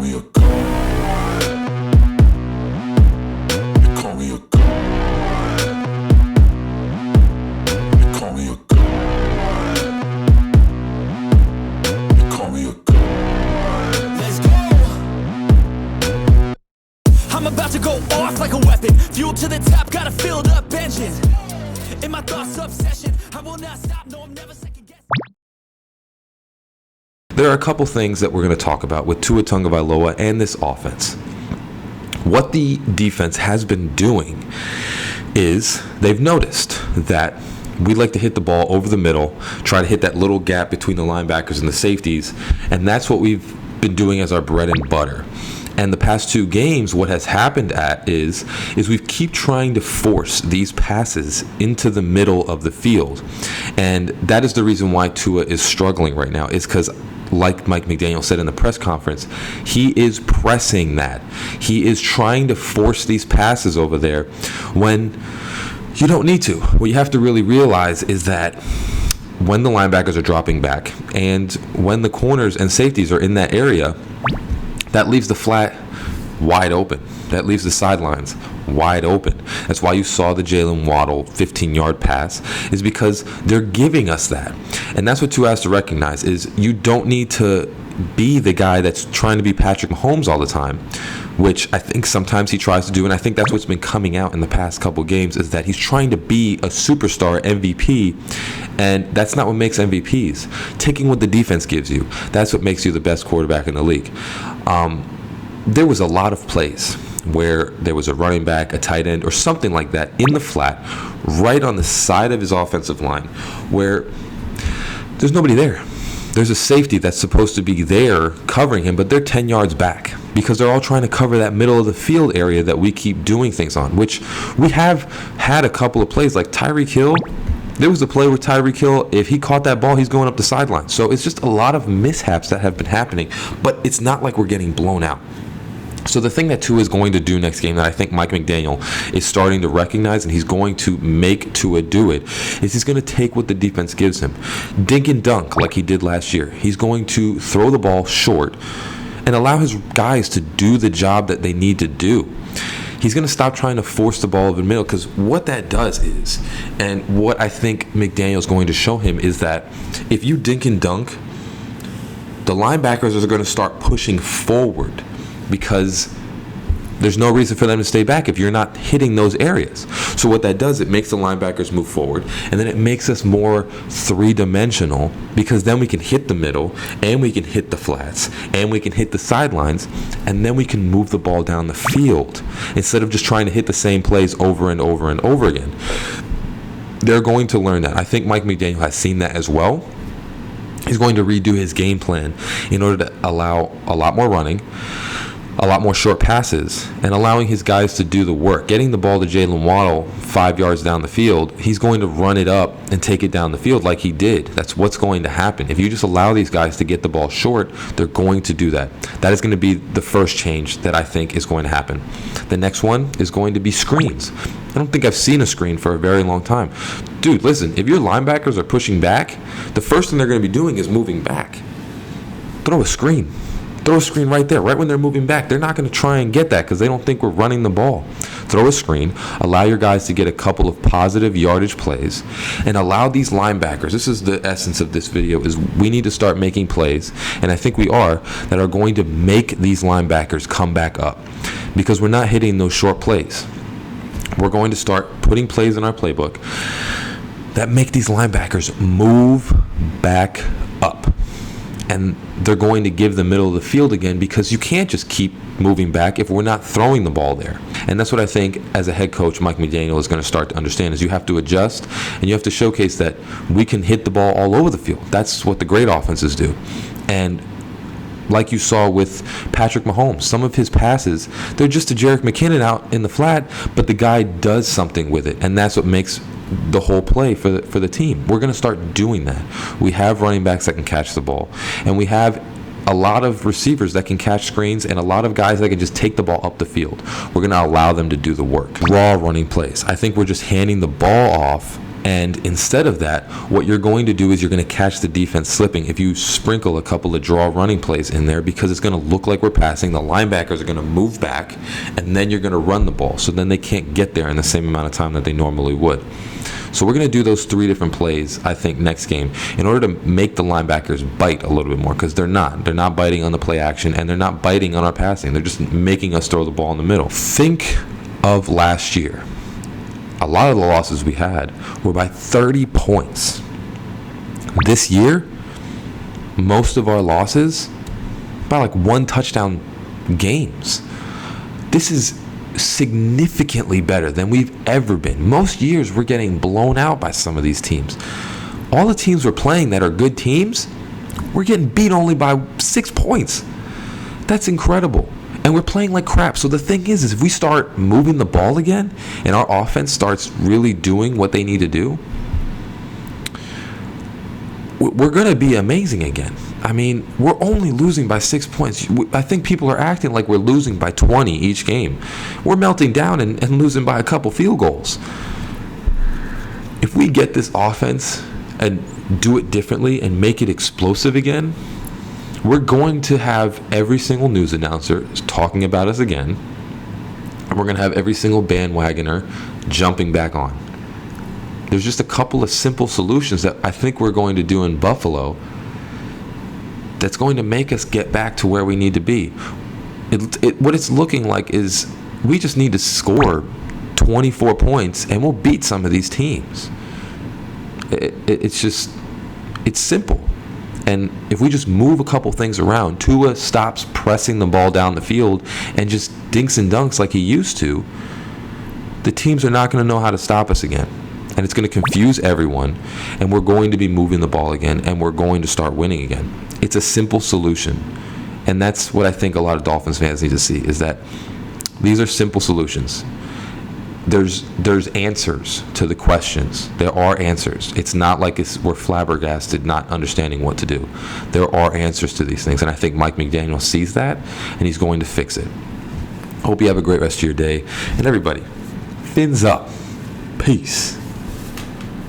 call me a god. They call me a god. They call me a god. They call me a god. Let's go. I'm about to go off like a weapon. Fuel to the top, got a filled up engine. In my thoughts obsession, I will not stop, no I'm never second guessing. There are a couple things that we're going to talk about with Tua Tagovailoa and this offense. What the defense has been doing is they've noticed that we like to hit the ball over the middle, try to hit that little gap between the linebackers and the safeties, and that's what we've been doing as our bread and butter. And the past two games, what has happened is we keep trying to force these passes into the middle of the field. And that is the reason why Tua is struggling right now, is because, like Mike McDaniels said in the press conference, he is pressing that. He is trying to force these passes over there when you don't need to. What you have to really realize is that when the linebackers are dropping back and when the corners and safeties are in that area, that leaves the flat wide open. That leaves the sidelines wide open. That's why you saw the Jalen Waddle 15-yard pass, is because they're giving us that. And that's what Tua has to recognize, is you don't need to be the guy that's trying to be Patrick Mahomes all the time, which I think sometimes he tries to do, and I think that's what's been coming out in the past couple games, is that he's trying to be a superstar MVP, and that's not what makes MVPs. Taking what the defense gives you, that's what makes you the best quarterback in the league. There was a lot of plays where there was a running back, a tight end, or something like that in the flat, right on the side of his offensive line, where there's nobody there. There's a safety that's supposed to be there covering him, but they're 10 yards back because they're all trying to cover that middle of the field area that we keep doing things on, which we have had a couple of plays like Tyreek Hill. There was a play where Tyreek Hill, if he caught that ball, he's going up the sideline. So it's just a lot of mishaps that have been happening, but it's not like we're getting blown out. So the thing that Tua is going to do next game that I think Mike McDaniel is starting to recognize, and he's going to make Tua do it, is he's going to take what the defense gives him. Dink and dunk like he did last year. He's going to throw the ball short and allow his guys to do the job that they need to do. He's going to stop trying to force the ball over the middle, because what that does is, and what I think McDaniel's going to show him, is that if you dink and dunk, the linebackers are going to start pushing forward, because there's no reason for them to stay back if you're not hitting those areas. So what that does, it makes the linebackers move forward, and then it makes us more three-dimensional, because then we can hit the middle, and we can hit the flats, and we can hit the sidelines, and then we can move the ball down the field instead of just trying to hit the same plays over and over and over again. They're going to learn that. I think Mike McDaniel has seen that as well. He's going to redo his game plan in order to allow a lot more running, a lot more short passes, and allowing his guys to do the work. Getting the ball to Jalen Waddle 5 yards down the field, he's going to run it up and take it down the field like he did. That's what's going to happen. If you just allow these guys to get the ball short, they're going to do that. That is going to be the first change that I think is going to happen. The next one is going to be screens. I don't think I've seen a screen for a very long time. Dude, listen, if your linebackers are pushing back, the first thing they're going to be doing is moving back. Throw a screen. Throw a screen right there, right when they're moving back. They're not going to try and get that because they don't think we're running the ball. Throw a screen, allow your guys to get a couple of positive yardage plays, and allow these linebackers, this is the essence of this video, is we need to start making plays, and I think we are, that are going to make these linebackers come back up, because we're not hitting those short plays. We're going to start putting plays in our playbook that make these linebackers move back up. And they're going to give the middle of the field again, because you can't just keep moving back if we're not throwing the ball there. And that's what I think, as a head coach, Mike McDaniel is going to start to understand, is you have to adjust and you have to showcase that we can hit the ball all over the field. That's what the great offenses do. And like you saw with Patrick Mahomes, some of his passes, they're just a Jerick McKinnon out in the flat, but the guy does something with it, and that's what makes the whole play for the team. We're going to start doing that. We have running backs that can catch the ball, and we have a lot of receivers that can catch screens, and a lot of guys that can just take the ball up the field. We're going to allow them to do the work. Raw running plays. I think we're just handing the ball off And instead of that, what you're going to do is you're going to catch the defense slipping if you sprinkle a couple of draw running plays in there, because it's going to look like we're passing. The linebackers are going to move back, and then you're going to run the ball. So then they can't get there in the same amount of time that they normally would. So we're going to do those 3 different plays, I think, next game in order to make the linebackers bite a little bit more, because they're not. They're not biting on the play action, and they're not biting on our passing. They're just making us throw the ball in the middle. Think of last year. A lot of the losses we had were by 30 points. This year, most of our losses by like 1 touchdown games. This is significantly better than we've ever been. Most years we're getting blown out by some of these teams. All the teams we're playing that are good teams, we're getting beat only by 6 points. That's incredible. And we're playing like crap. So the thing is if we start moving the ball again and our offense starts really doing what they need to do, we're going to be amazing again. I mean, we're only losing by 6 points. I think people are acting like we're losing by 20 each game. We're melting down and losing by a couple field goals. If we get this offense and do it differently and make it explosive again, we're going to have every single news announcer talking about us again. And we're going to have every single bandwagoner jumping back on. There's just a couple of simple solutions that I think we're going to do in Buffalo that's going to make us get back to where we need to be. What it's looking like is we just need to score 24 points and we'll beat some of these teams. It's simple. And if we just move a couple things around, Tua stops pressing the ball down the field and just dinks and dunks like he used to, the teams are not going to know how to stop us again. And it's going to confuse everyone, and we're going to be moving the ball again, and we're going to start winning again. It's a simple solution. And that's what I think a lot of Dolphins fans need to see, is that these are simple solutions. There's answers to the questions. There are answers. It's not like we're flabbergasted not understanding what to do. There are answers to these things, and I think Mike McDaniels sees that, and he's going to fix it. Hope you have a great rest of your day. And everybody, fins up. Peace.